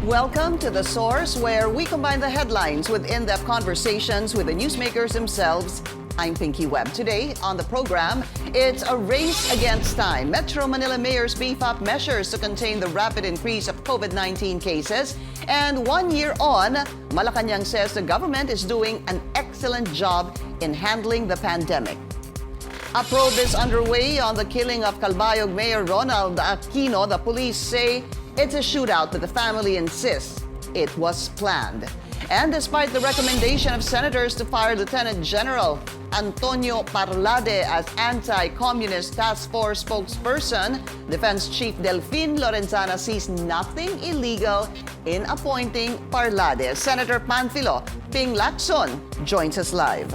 Welcome to The Source, where we combine the headlines with in-depth conversations with the newsmakers themselves. I'm Pinky Webb. Today on the program, it's a race against time. Metro Manila mayors beef up measures to contain the rapid increase of COVID-19 cases. And 1 year on, Malacañang says the government is doing an excellent job in handling the pandemic. A probe is underway on the killing of Calbayog Mayor Ronald Aquino. The police say it's a shootout, but the family insists it was planned. And despite the recommendation of senators to fire Lieutenant General Antonio Parlade as anti-communist task force spokesperson, Defense Chief Delfin Lorenzana sees nothing illegal in appointing Parlade. Senator Panfilo Ping Lacson joins us live.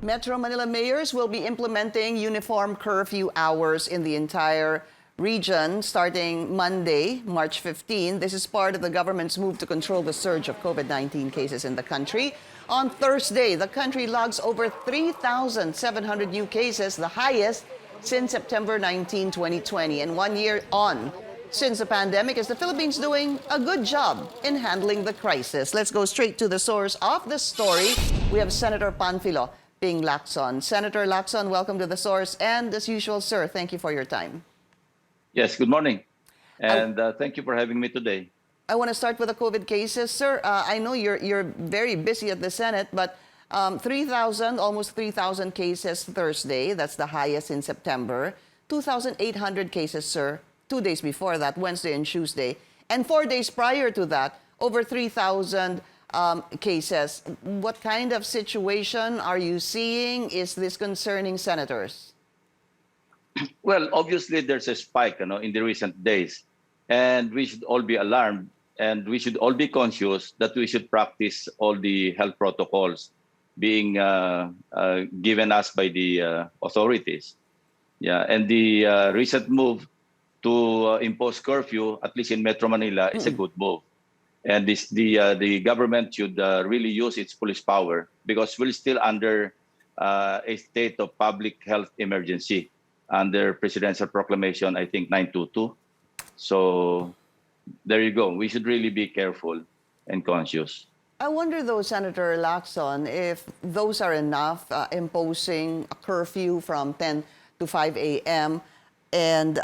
Metro Manila mayors will be implementing uniform curfew hours in the entire region starting Monday, March 15. This is part of the government's move to control the surge of COVID-19 cases in the country. On Thursday, the country logs over 3,700 new cases, the highest since September 19, 2020. And 1 year on since the pandemic, is the Philippines doing a good job in handling the crisis? Let's go straight to the source of the story. We have Senator Panfilo Ping Lacson. Senator Lacson, welcome to The Source. And as usual, sir, thank you for your time. Yes, good morning. And thank you for having me today. I want to start with the COVID cases. Sir, I know you're very busy at the Senate, but 3,000, almost 3,000 cases Thursday. That's the highest in September. 2,800 cases, sir, 2 days before that, Wednesday and Tuesday. And 4 days prior to that, over 3,000 cases. What kind of situation are you seeing? Is this concerning senators? Well, obviously there's a spike, in the recent days, and we should all be alarmed, and we should all be conscious that we should practice all the health protocols being given us by the authorities. Yeah, and the recent move to impose curfew, at least in Metro Manila, is a good move. And the government should really use its police power, because we're still under a state of public health emergency under Presidential Proclamation, I think, 922. So there you go. We should really be careful and conscious. I wonder, though, Senator Lacson, if those are enough, imposing a curfew from 10 to 5 a.m. and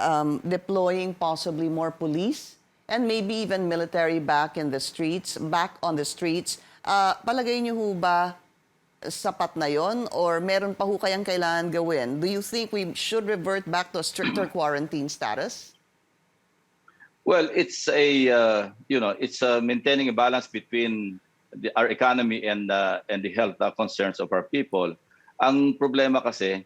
deploying possibly more police and maybe even military back on the streets. Palagay niyo ho ba sapat na yon, or meron pa ho kayang kailangan gawin? Do you think we should revert back to a stricter quarantine status? Well, it's maintaining a balance between our economy and the health concerns of our people. Ang problema kasi,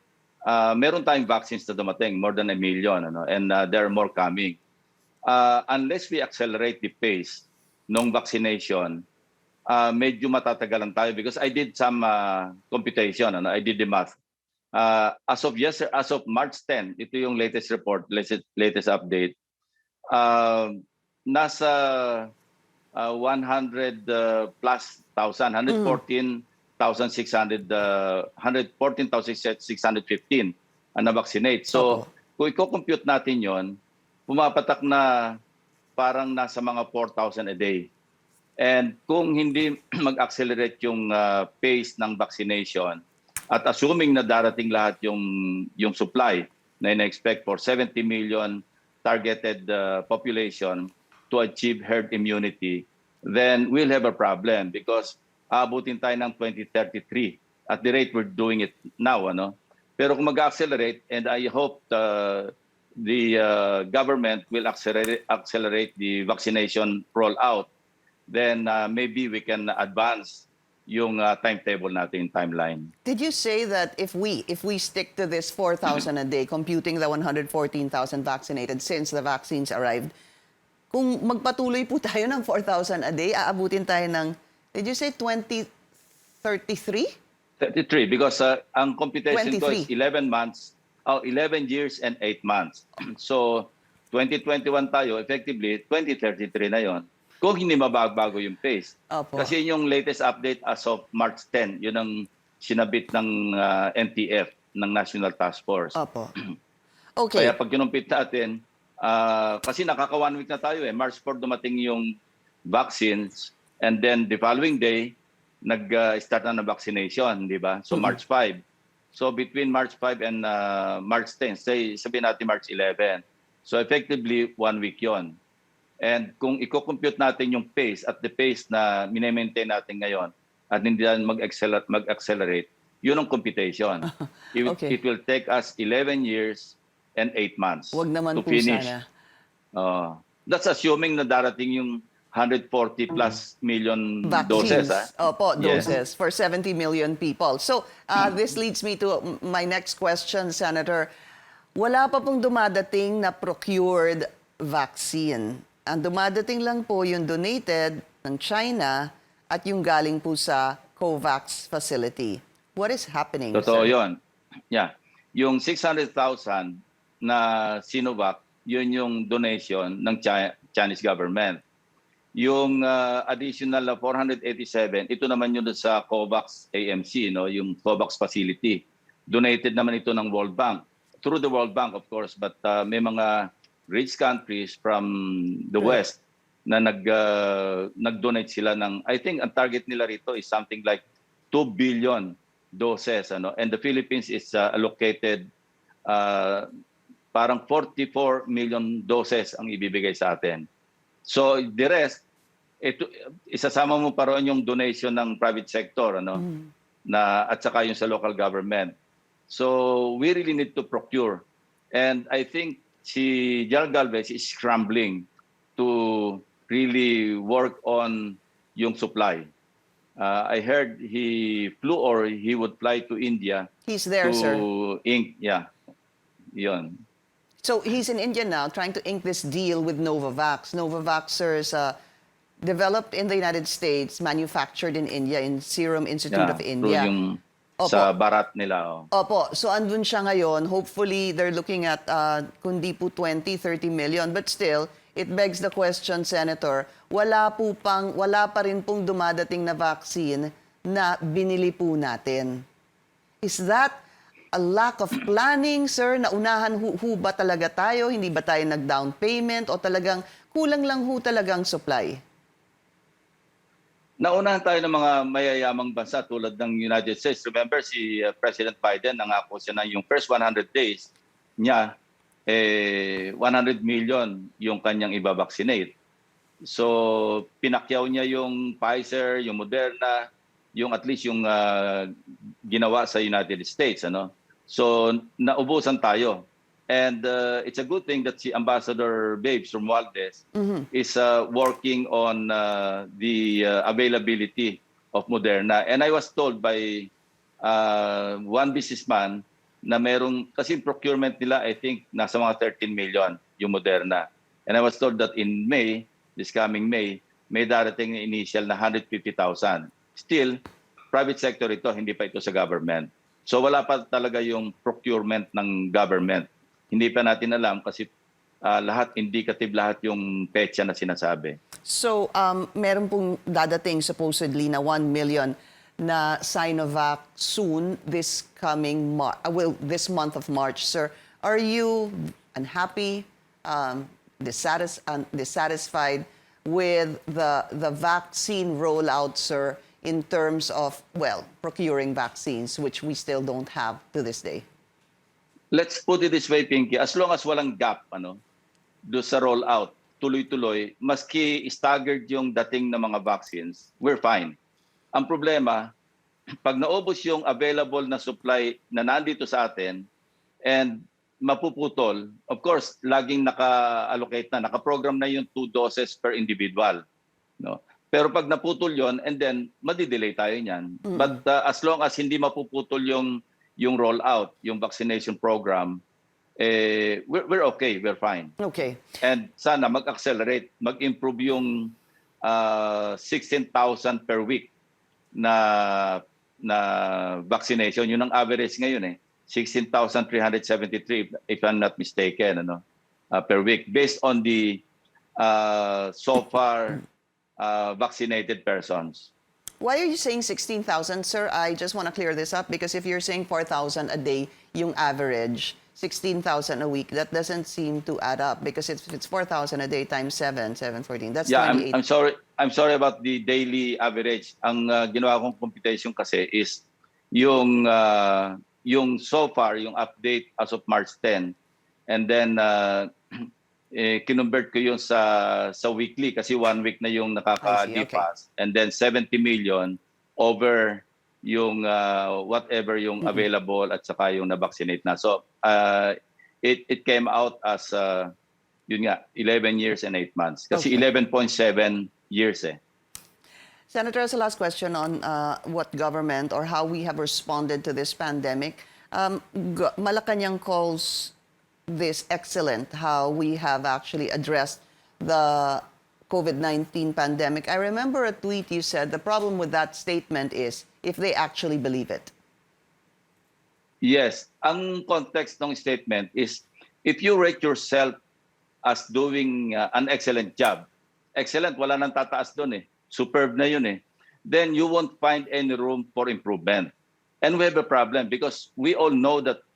meron tayong vaccines na dumating, more than 1 million, and there are more coming. Unless we accelerate the pace ng vaccination, medyo matatagalan tayo, because I did some computation, I did the math. As of March 10, ito yung latest report, latest update. Nasa 100 plus thousand, 114,615 na vaccinate. So, kung i-compute natin yon, pumapatak na parang nasa mga 4,000 a day. And kung hindi mag-accelerate yung pace ng vaccination, at assuming na darating lahat yung supply na ina-expect for 70 million targeted population to achieve herd immunity, then we'll have a problem, because aabutin tayo ng 2033 at the rate we're doing it now. Pero kung mag-accelerate, and I hope the government will accelerate the vaccination rollout, then maybe we can advance yung timetable natin, timeline. Did you say that if we stick to this 4,000 a day, computing the 114,000 vaccinated since the vaccines arrived, kung magpatuloy po tayo ng 4,000 a day, aabutin tayo ng, did you say 2033? 33, because ang computation 23. ko is 11 months, 11 years and 8 months. So 2021 tayo, effectively 2033 na yon. Kung hindi mabago yung pace. Opo. Kasi yung latest update as of March 10, yun ang sinabit ng NTF, ng National Task Force. Opo. Okay. Kaya pag kinumpit natin, kasi nakaka 1 week na tayo eh. March 4 dumating yung vaccines and then the following day, nag-start na vaccination, di ba? So March 5. So between March 5 and March 10, sabihin natin March 11. So effectively, 1 week yon. And kung i-compute natin yung pace at the pace na minemaintain natin ngayon at hindi na mag-accelerate, yun ang computation. Okay. It will take us 11 years and 8 months Wag naman to po finish. sana. That's assuming na darating yung 140 plus million doses. Vaccines. Opo, Yes. doses for 70 million people. So, this leads me to my next question, Senator. Wala pa pong dumadating na procured vaccine. Ang dumadating lang po yung donated ng China at yung galing po sa COVAX facility. What is happening, Totoo sir? yun. Yeah. Yung 600,000 na Sinovac, yun yung donation ng Chinese government. Yung additional na 487, ito naman yun sa COVAX AMC, no? Yung COVAX facility. Donated naman ito ng World Bank. Through the World Bank, of course, but may mga rich countries from the West na nag-donate sila ng, I think ang target nila rito is something like 2 billion doses. And the Philippines is allocated parang 44 million doses ang ibibigay sa atin. So the rest, isasama mo pa roon yung donation ng private sector, at saka yung sa local government. So we really need to procure. And I think si General Galvez is scrambling to really work on yung supply. I heard he flew or he would fly to India. He's there, to sir. ink, yeah, yun. So he's in India now trying to ink this deal with Novavax. Novavaxers developed in the United States, manufactured in India, in Serum Institute of India. Yung sa barat nila. Opo. So andun siya ngayon. Hopefully, they're looking at kundi po 20, 30 million. But still, it begs the question, Senator, wala pa rin pong dumadating na vaccine na binili po natin. Is that a lack of planning, sir? Naunahan ho ba talaga tayo? Hindi ba tayo nag-down payment? O talagang kulang lang ho talagang supply? Naunahan tayo ng mga mayayamang bansa tulad ng United States. Remember, si President Biden, nangako siya na yung first 100 days niya, 100 million yung kanyang ibabaksinate. So, pinakyaw niya yung Pfizer, yung Moderna, yung at least yung ginawa sa United States. So, naubusan tayo. And it's a good thing that si Ambassador Babes Romualdez is working on the availability of Moderna. And I was told by one businessman na merong, kasi procurement nila, I think, nasa mga 13 million yung Moderna. And I was told that in May, this coming May, may darating na initial na 150,000. Still, private sector ito, hindi pa ito sa government. So wala pa talaga yung procurement ng government. Hindi pa natin alam kasi lahat indicative lahat yung petsa na sinasabi. So, meron pong dadating supposedly na 1 million na Sinovac soon this coming this month of March, sir. Are you unhappy, dissatisfied with the vaccine rollout, sir, in terms of, procuring vaccines, which we still don't have to this day? Let's put it this way, Pinky. As long as walang gap do sa rollout, tuloy-tuloy, maski staggered yung dating ng mga vaccines, we're fine. Ang problema, pag naubos yung available na supply na nandito sa atin and mapuputol, of course, laging naka-allocate na, naka-program na yung 2 doses per individual. Pero pag naputol yon, and then madidelay tayo niyan. But as long as hindi mapuputol yung rollout, yung vaccination program, we're okay, we're fine. Okay. And sana mag-accelerate, mag-improve yung 16,000 per week na vaccination. Yun ang average ngayon 16,373 if I'm not mistaken, per week based on the so far vaccinated persons. Why are you saying 16,000, sir? I just want to clear this up because if you're saying 4,000 a day, yung average, 16,000 a week, that doesn't seem to add up because if it's 4,000 a day times 714, that's Yeah, 28. I'm sorry about the daily average. Ang ginawa kong computation kasi is yung so far, yung update as of March 10. And then kinonvert ko yun sa weekly kasi 1 week na yung nakaka-depass. Okay. And then 70 million over yung whatever yung available at saka yung na-vaccinate na. So it came out as yun nga 11 years and 8 months. Kasi 11.7 years eh. Senator, as a last question on what government or how we have responded to this pandemic. Malacañang calls this excellent, how we have actually addressed the COVID-19 pandemic. I remember a tweet you said the problem with that statement is if they actually believe it. Yes. Ang context ng statement is if you rate yourself as doing an excellent job, excellent, wala nang tataas doon eh. Superb na yun eh. Then you won't find any room for improvement. And we have a problem because we all know that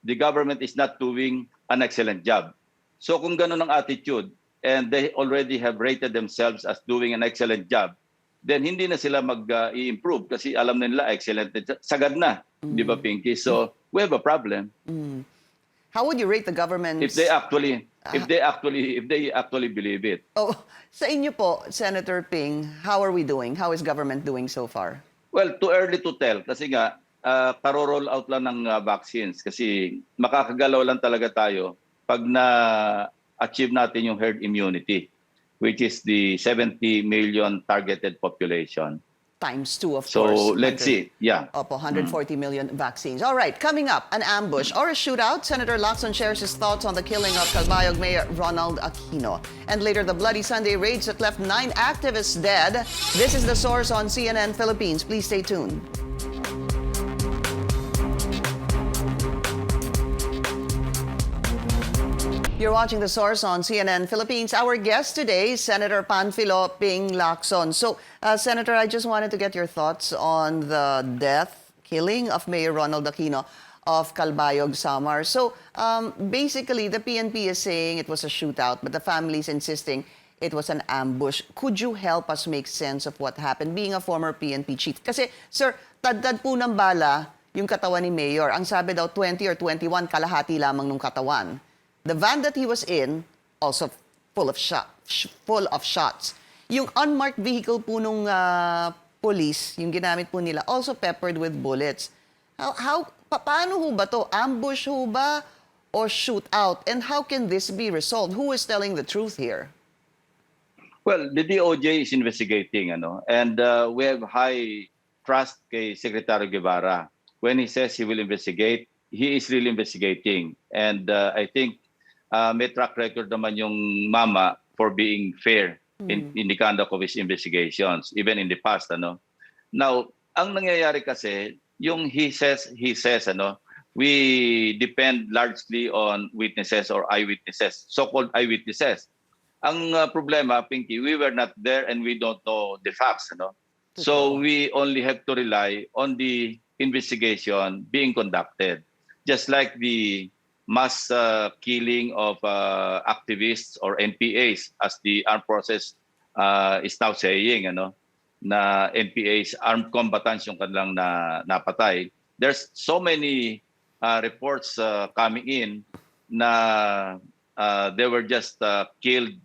the government is not doing an excellent job. So kung ganun ang attitude and they already have rated themselves as doing an excellent job, then hindi na sila mag-i-improve kasi alam nila excellent. Sagad na, di ba Pinky? So we have a problem. How would you rate the government? If they actually believe it. Oh, sa inyo po, Senator Ping, how are we doing? How is government doing so far? Well, too early to tell kasi nga karo-roll out lang ng vaccines kasi makakagalaw lang talaga tayo pag na-achieve natin yung herd immunity, which is the 70 million targeted population. Times 2, of course. So, let's see. Yeah. Opo, 140 million vaccines. All right, coming up, an ambush or a shootout. Senator Lacson shares his thoughts on the killing of Calbayog Mayor Ronald Aquino. And later, the Bloody Sunday raids that left 9 activists dead. This is The Source on CNN Philippines. Please stay tuned. You're watching The Source on CNN Philippines. Our guest today is Senator Panfilo Ping Lacson. So, Senator, I just wanted to get your thoughts on the killing of Mayor Ronald Aquino of Calbayog, Samar. So, basically, the PNP is saying it was a shootout, but the family is insisting it was an ambush. Could you help us make sense of what happened, being a former PNP chief? Kasi, sir, tad-tad po ng bala yung katawan ni Mayor. Ang sabi daw, 20 or 21, kalahati lamang nung katawan. The van that he was in, also full of shots. Yung unmarked vehicle po nung police, yung ginamit po nila, also peppered with bullets. Paano ho ba to? Ambush ho ba or shootout? And how can this be resolved? Who is telling the truth here? Well, the DOJ is investigating, and we have high trust kay Secretary Guevara. When he says he will investigate, he is really investigating. And I think may track record naman yung mama for being fair in the conduct of his investigations, even in the past. Now, ang nangyayari kasi, yung he says, we depend largely on witnesses or eyewitnesses, so-called eyewitnesses. Ang problema, Pinky, we were not there and we don't know the facts. So we only have to rely on the investigation being conducted. Just like the mass killing of activists or NPAs, as the armed process is now saying, na NPAs, armed combatants yung kanilang napatay. There's so many reports coming in na they were just killed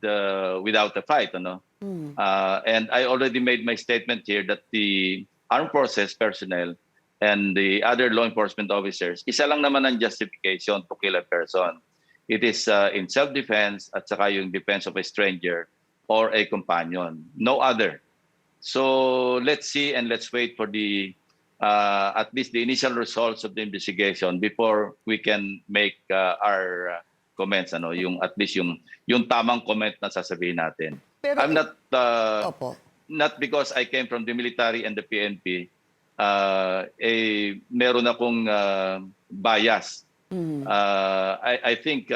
without a fight. And I already made my statement here that the armed process personnel and the other law enforcement officers, isa lang naman ang justification to kill a person. It is in self-defense at saka yung defense of a stranger or a companion. No other. So let's see and let's wait for the at least the initial results of the investigation before we can make our comments. Yung at least yung tamang comment na sasabihin natin. Pero, I'm not not because I came from the military and the PNP. Meron akong bias. I think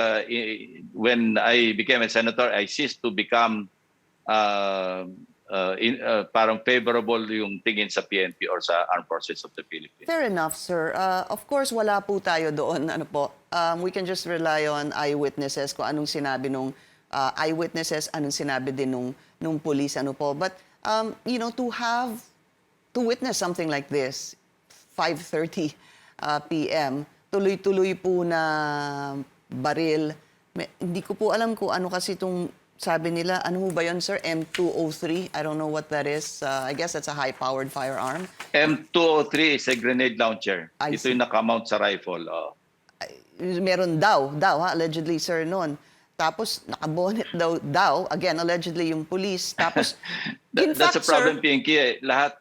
when I became a senator, I ceased to become parang favorable yung tingin sa PNP or sa Armed Forces of the Philippines. Fair enough, sir. Of course, wala po tayo doon. Ano po, we can just rely on eyewitnesses, kung anong sinabi nung eyewitnesses, anong sinabi din nung police, ano po. But, you know, to witness something like this, 5:30 p.m., tuloy-tuloy po na baril. Hindi ko po alam kung ano kasi itong sabi nila, ano ho ba yun, sir? M203? I don't know what that is. I guess that's a high-powered firearm. M203 is a grenade launcher. I Ito yung nakamount sa rifle. Meron daw ha, allegedly, sir, noon. Tapos, nakabonet daw, again, allegedly yung police. Tapos, in fact, That's a problem, sir, Pinky. Lahat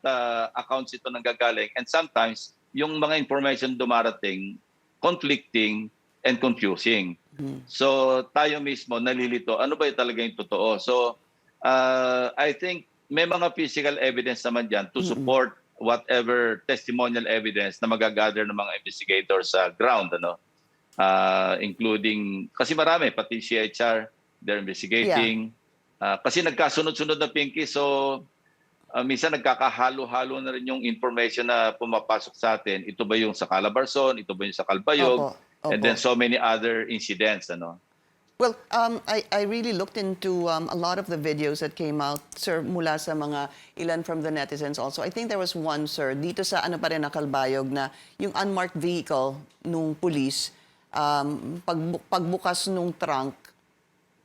accounts ito nanggagaling. And sometimes, yung mga information dumarating, conflicting and confusing. So, tayo mismo nalilito, ano ba yung talaga yung totoo? So, I think may mga physical evidence naman dyan to support whatever testimonial evidence na magagather ng mga investigators sa ground, ano? Including, kasi marami, pati CHR, they're investigating. Kasi nagkasunod-sunod na, Pinky, so minsan nagkakahalo-halo na rin yung information na pumapasok sa atin. Ito ba yung sa Calabarzon? Ito ba yung sa Calbayog? Opo. And then so many other incidents, ano? Well, I really looked into a lot of the videos that came out, sir, mula sa mga ilan from the netizens also. I think there was one, sir, dito sa ano pa rin na Calbayog, na yung unmarked vehicle nung police, pagbukas nung trunk,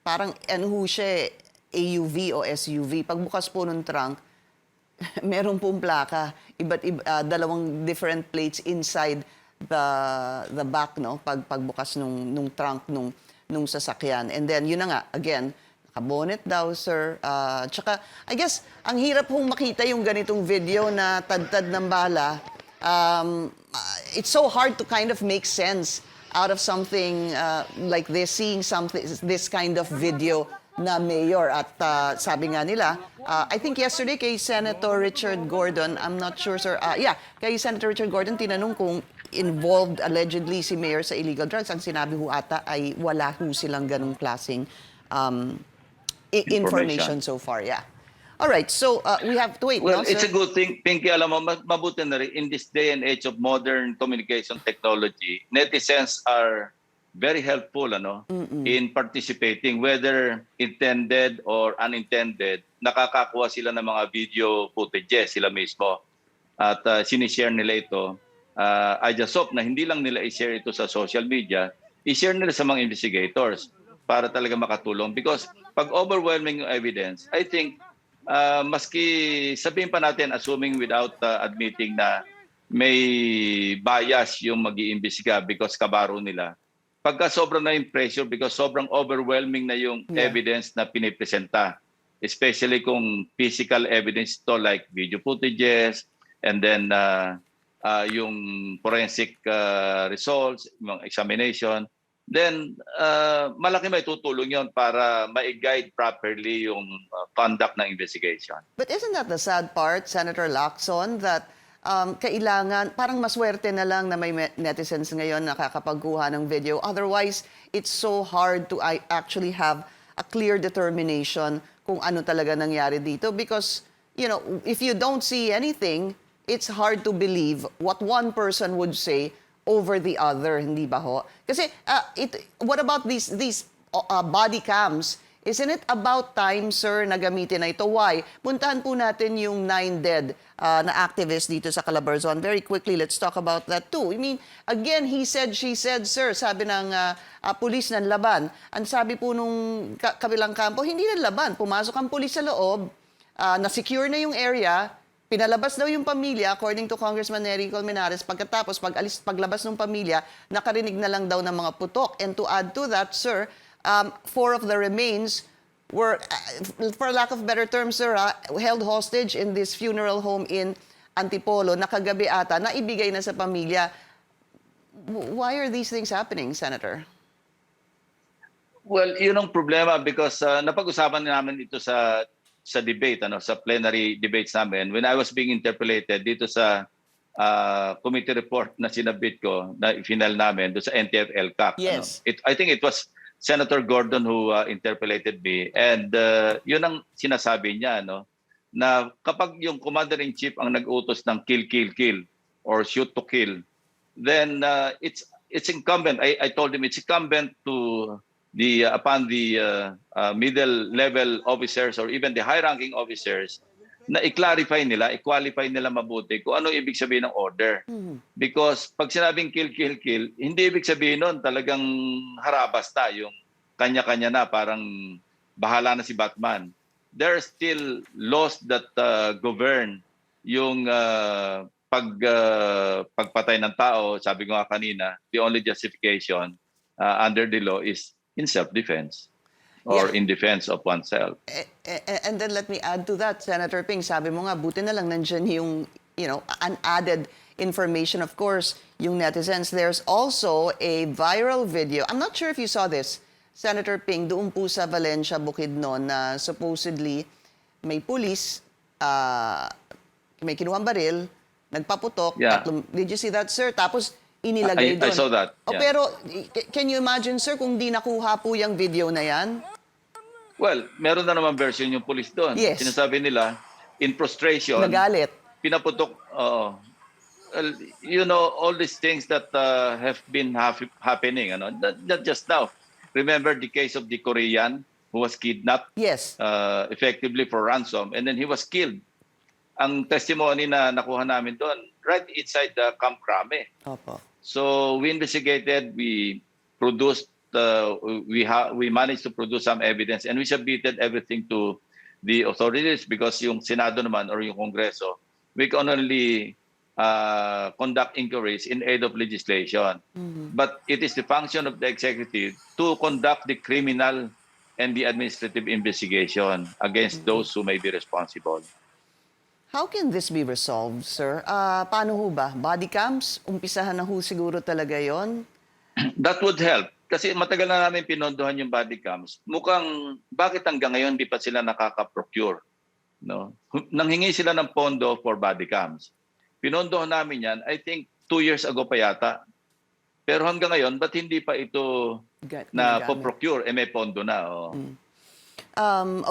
parang ano ho siya, AUV o SUV. Pagbukas po nung trunk, meron pong plaka, dalawang different plates inside the back, no, pagbukas nung trunk nung sasakyan. And then yun na nga, again, nakabonet daw, sir. Tsaka I guess ang hirap hong makita yung ganitong video na tad-tad ng bala. It's so hard to kind of make sense out of something like this, seeing this kind of video na mayor. At sabi nga nila, I think yesterday kay Senator Richard Gordon, I'm not sure, sir, kay Senator Richard Gordon, tinanong kung involved allegedly si mayor sa illegal drugs. Ang sinabi ho ata ay wala ho silang ganung klaseng information so far. Yeah. All right, so we have to wait. Well, no, it's sir? a good thing, Pinky. Alam mo, mabuti na rin, in this day and age of modern communication technology, netizens are very helpful, ano, in participating, whether intended or unintended. Nakakakuha sila ng mga video footages sila mismo at sinishare nila ito. I just hope na hindi lang nila i-share ito sa social media, i-share nila sa mga investigators para talaga makatulong. Because pag overwhelming yung evidence, I think maski sabihin pa natin, assuming without admitting na may bias yung mag-iimbestiga because kabaro nila, pagka sobrang na yung pressure because sobrang overwhelming na yung evidence na pinipresenta, especially kung physical evidence to like video footages and then yung forensic results, yung examination, then malaki may tutulong yon para ma-guide properly yung conduct ng investigation. But isn't that the sad part, Senator Lacson, that kailangan, parang maswerte na lang na may netizens ngayon nakakapagkuha ng video. Otherwise, it's so hard to actually have a clear determination kung ano talaga nangyari dito. Because, you know, if you don't see anything, it's hard to believe what one person would say over the other, hindi ba ho? Kasi, what about these body cams? Isn't it about time, sir, na gamitin na ito? Why? Puntahan po natin yung 9 dead na activists dito sa Calabarzon. Very quickly, let's talk about that too. I mean, again, he said, she said, sir, sabi ng pulis ng laban. Ang sabi po nung kabilang kampo, hindi ng laban. Pumasok ang pulis sa loob, na-secure na yung area, pinalabas daw yung pamilya, according to Congressman Nery Colmenares. Pagkatapos, paglabas ng pamilya, nakarinig na lang daw ng mga putok. And to add to that, sir, 4 of the remains were, for lack of better terms, sir, held hostage in this funeral home in Antipolo. Nakagabi ata, naibigay na sa pamilya. Why are these things happening, Senator? Well, yun ang problema because napag-usapan namin ito sa debate, sa plenary debates namin. When I was being interpolated dito sa committee report na sinabit ko, na final namin, doon sa NTF-LCAC. Yes. I think it was Senator Gordon who interpolated me. And yun ang sinasabi niya, na kapag yung commander-in-chief ang nag-utos ng kill, kill, kill or shoot to kill, then it's incumbent. I told him it's incumbent to upon the middle level officers or even the high-ranking officers na i-clarify nila, i-qualify nila mabuti kung ano ibig sabihin ng order. Because pag sinabing kill, kill, kill, hindi ibig sabihin nun talagang harabasta yung kanya-kanya na parang bahala na si Batman. There are still laws that govern yung pagpatay ng tao. Sabi ko nga kanina, the only justification under the law is in self-defense or in defense of oneself. And then let me add to that, Senator Ping, sabi mo nga, buti na lang nandyan yung, an added information, of course, yung netizens. There's also a viral video. I'm not sure if you saw this, Senator Ping, doon po sa Valencia, Bukidnon, na supposedly may pulis, may kinuhang baril, nagpaputok. Yeah. Did you see that, sir? Tapos inilagay doon. I saw that. Oh, Yeah. pero can you imagine, sir, kung di nakuha po yung video na yan? Well, meron na naman version yung police doon. Yes. Sinasabi nila, in frustration, Nagalit. pinaputok. All these things that have been happening, not just now. Remember the case of the Korean who was kidnapped Yes. effectively for ransom, and then he was killed. Ang testimony na nakuha namin doon, right inside the Camp Crame. Opo. So we investigated, we produced, we managed to produce some evidence, and we submitted everything to the authorities because yung Senado naman or yung Kongreso, we can only conduct inquiries in aid of legislation. But it is the function of the executive to conduct the criminal and the administrative investigation against those who may be responsible. How can this be resolved, sir? Paano ho ba? Body cams? Umpisahan na ho siguro talaga yon. That would help. Kasi matagal na namin pinondohan yung body cams. Mukhang, bakit hanggang ngayon di pa sila nakaka-procure? No? Nanghingi sila ng pondo for body cams. Pinondohan namin yan, I think 2 years ago pa yata. Pero hanggang ngayon, ba't hindi pa ito na po-procure? May pondo na. Oh.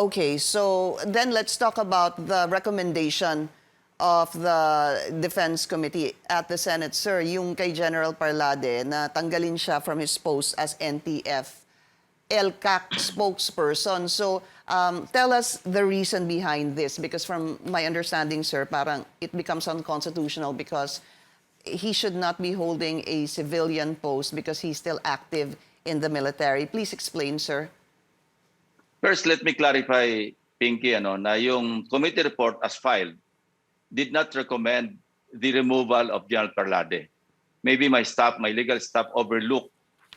Okay, so then let's talk about the recommendation of the Defense Committee at the Senate, sir, yung kay General Parlade na tanggalin siya from his post as NTF LCAC spokesperson. So tell us the reason behind this, because from my understanding, sir, parang it becomes unconstitutional because he should not be holding a civilian post because he's still active in the military. Please explain, sir. First, let me clarify, Pinky, na yung committee report as filed did not recommend the removal of General Parlade. Maybe my legal staff overlooked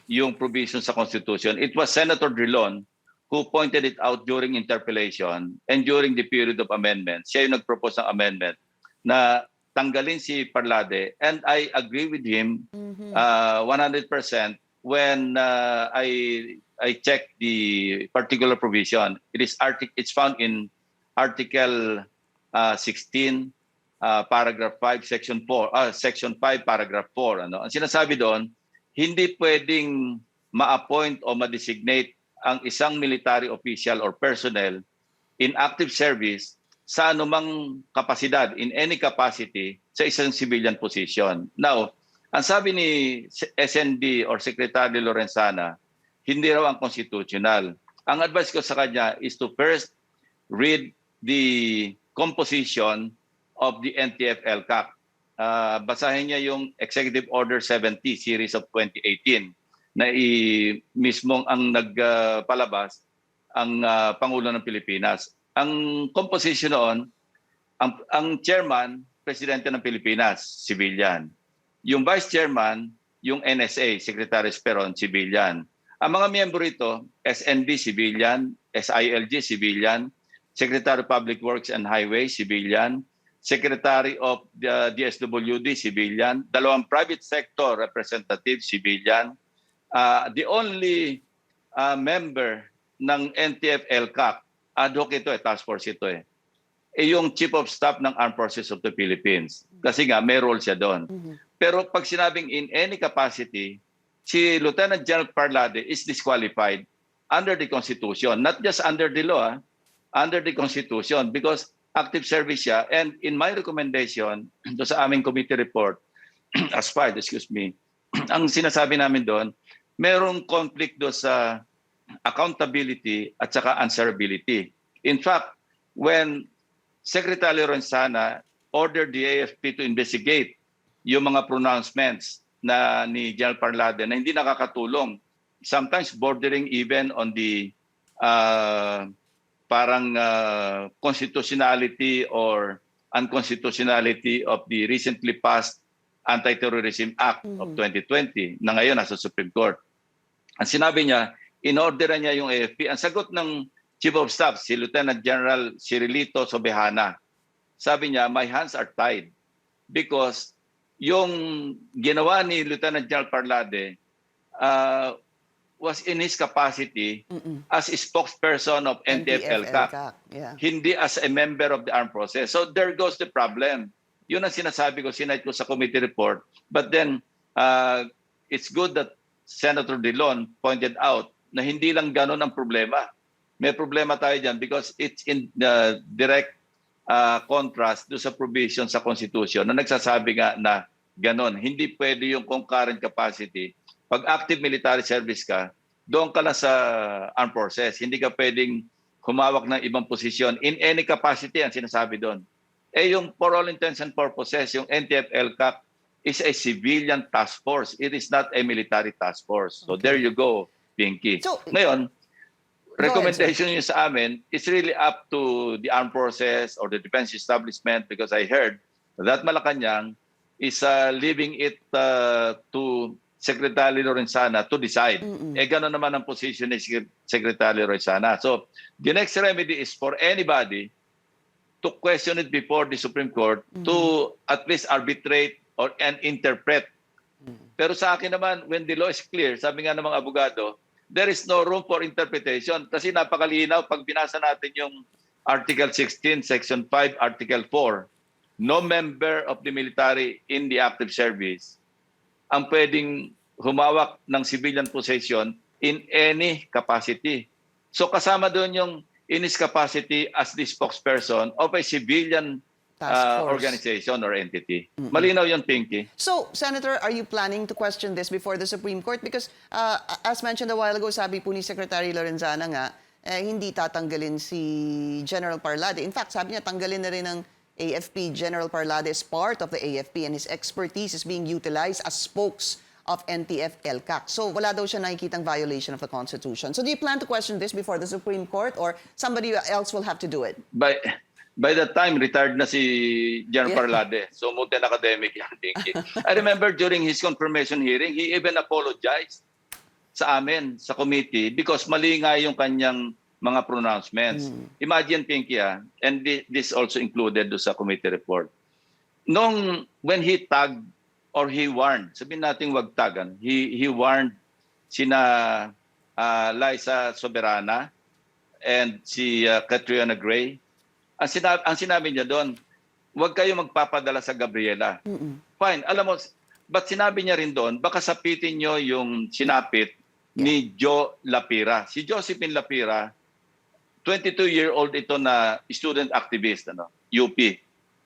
yung provision sa Constitution. It was Senator Drilon who pointed it out during interpellation and during the period of amendment. Siya yung nag-propose ng amendment na tanggalin si Parlade, and I agree with him 100% when I checked the particular provision. It's found in Article 16, Paragraph 5, Section 4, Section 5, Paragraph 4. Ang sinasabi doon, hindi pwedeng ma-appoint o ma-designate ang isang military official or personnel in active service sa anumang kapasidad, in any capacity, sa isang civilian position. Now, ang sabi ni SND or Secretary Lorenzana, hindi raw ang constitutional. Ang advice ko sa kanya is to first read the composition of the NTF LCAC. Basahin niya yung Executive Order 70 series of 2018 na mismong ang nagpalabas ang Pangulo ng Pilipinas. Ang composition noon, ang chairman, Presidente ng Pilipinas, civilian. Yung vice chairman, yung NSA, Secretary Esperon, civilian. Ang mga miyembro ito, SNB, civilian, SILG, civilian, Secretary of Public Works and Highways, civilian, Secretary of the DSWD, civilian, 2 private sector representatives, civilian. The only member ng NTF LCAC, ad hoc ito task force ito yung Chief of Staff ng Armed Forces of the Philippines. Kasi nga, may role siya doon. Pero pag sinabing in any capacity, si Lieutenant General Parlade is disqualified under the Constitution, not just under the law, under the Constitution, because active service siya. And in my recommendation, do sa aming committee report, as filed, excuse me, ang sinasabi namin doon, merong conflict do sa accountability at saka answerability. In fact, when Secretary Lorenzana ordered the AFP to investigate yung mga pronouncements na ni General Parlade na hindi nakakatulong, sometimes bordering even on the constitutionality or unconstitutionality of the recently passed Anti-Terrorism Act of 2020 na ngayon nasa Supreme Court. Ang sinabi niya, in-order niya yung AFP. Ang sagot ng Chief of Staff, si Lieutenant General Cirilito Sobejana, sabi niya, my hands are tied because yung ginawa ni Lieutenant General Parlade was in his capacity as a spokesperson of NTF-ELCAC, hindi as a member of the armed forces. So there goes the problem. Yun ang sinasabi ko, sinite ko sa committee report. But then, it's good that Senator Dillon pointed out na hindi lang ganun ang problema. May problema tayo dyan because it's in the direct contrast do sa provision sa Constitution na nagsasabi nga na ganun. Hindi pwede yung concurrent capacity. Pag active military service ka, doon ka lang sa armed forces. Hindi ka pwedeng humawak ng ibang posisyon in any capacity ang sinasabi doon. Yung for all intents and purposes, yung NTF-ELCAC is a civilian task force. It is not a military task force. So there you go, Pinky. So, ngayon, recommendation nyo sa amin is really up to the armed forces or the defense establishment because I heard that Malacañang is leaving it to Secretary Lorenzana to decide. Gano'n naman ang position ni Secretary Lorenzana. So the next remedy is for anybody to question it before the Supreme Court to at least arbitrate and interpret. Pero sa akin naman, when the law is clear, sabi nga ng mga abogado, there is no room for interpretation kasi napakalinaw pag binasa natin yung Article 16, Section 5, Article 4, no member of the military in the active service ang pwedeng humawak ng civilian possession in any capacity. So kasama doon yung in his capacity as the spokesperson of a civilian organization or entity. Malinaw yun, Pinky. So, Senator, are you planning to question this before the Supreme Court? Because as mentioned a while ago, sabi po ni Secretary Lorenzana nga, hindi tatanggalin si General Parlade. In fact, sabi niya, tanggalin na rin ng AFP. General Parlade is part of the AFP and his expertise is being utilized as spokes of NTF-ELCAC. So wala daw siya nakikitang violation of the Constitution. So do you plan to question this before the Supreme Court or somebody else will have to do it? By that time, retired na si General Parlade. So mutin academic yan, Pinky. I remember during his confirmation hearing, he even apologized sa amin, sa committee, because mali nga yung kanyang mga pronouncements. Imagine, Pinky, and this also included sa committee report. When he tagged or he warned, sabihin natin wag tagan, he warned sina Liza Soberana and si Catriona Gray. Ang sinabi niya doon, wag kayo magpapadala sa Gabriela. Fine, alam mo, but sinabi niya rin doon, baka sapitin nyo yung sinapit ni Joe Lapira. Si Josephine Lapira, 22-year-old ito na student activist, UP.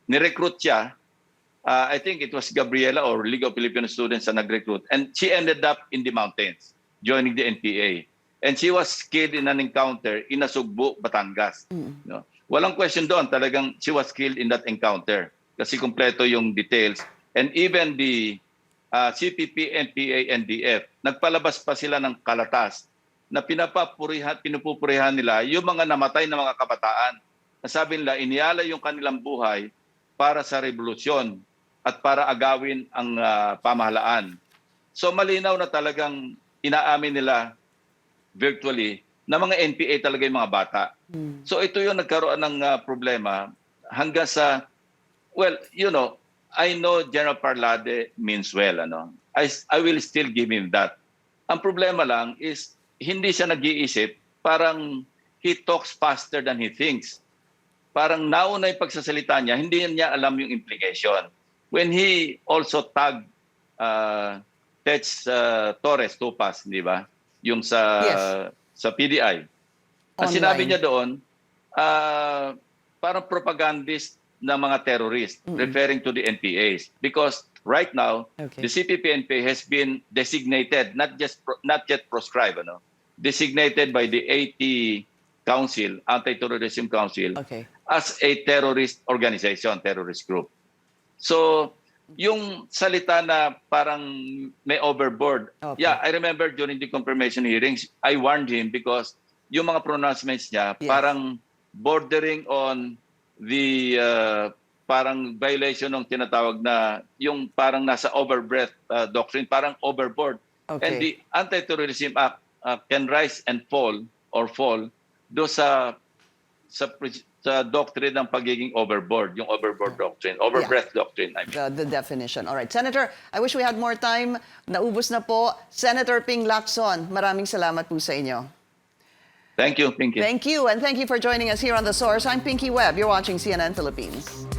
Ni-recruit siya. I think it was Gabriela or League of Filipino Students na nag-recruit. And she ended up in the mountains, joining the NPA. And she was killed in an encounter in Nasugbu, Batangas. Walang question doon. Talagang she was killed in that encounter. Kasi kumpleto yung details. And even the CPP, NPA, NDF, nagpalabas pa sila ng kalatas na pinupupurihan nila yung mga namatay na mga kabataan. Nasabi nila, iniala yung kanilang buhay para sa revolusyon at para agawin ang pamahalaan. So malinaw na talagang inaamin nila virtually na mga NPA talaga yung mga bata. So ito yung nagkaroon ng problema hanggang sa, well, I know General Parlade means well. I will still give him that. Ang problema lang is hindi siya nag-iisip, parang he talks faster than he thinks. Parang nauna yung pagsasalita niya, hindi niya alam yung implication. When he also tagged Tech Torres Tupas, di ba? Yung sa PDI. Ang sinabi niya doon, parang propagandist na mga terrorist, referring to the NPAs. Because right now, the CPP-NPA has been designated, not yet proscribed, designated by the AT Council, Anti-Terrorism Council, as a terrorist organization, terrorist group. So, yung salita na parang may overboard, yeah, I remember during the confirmation hearings, I warned him because yung mga pronouncements niya, parang bordering on the parang violation ng tinatawag na yung parang nasa overbreadth doctrine, parang overboard. And the Anti-Terrorism Act can rise and fall do sa doctrine ng pagiging overboard, yung overboard doctrine, overbreadth doctrine. The definition. All right, Senator, I wish we had more time. Naubos na po. Senator Ping Lacson, maraming salamat po sa inyo. Thank you, Pinky. Thank you, and thank you for joining us here on The Source. I'm Pinky Webb. You're watching CNN Philippines.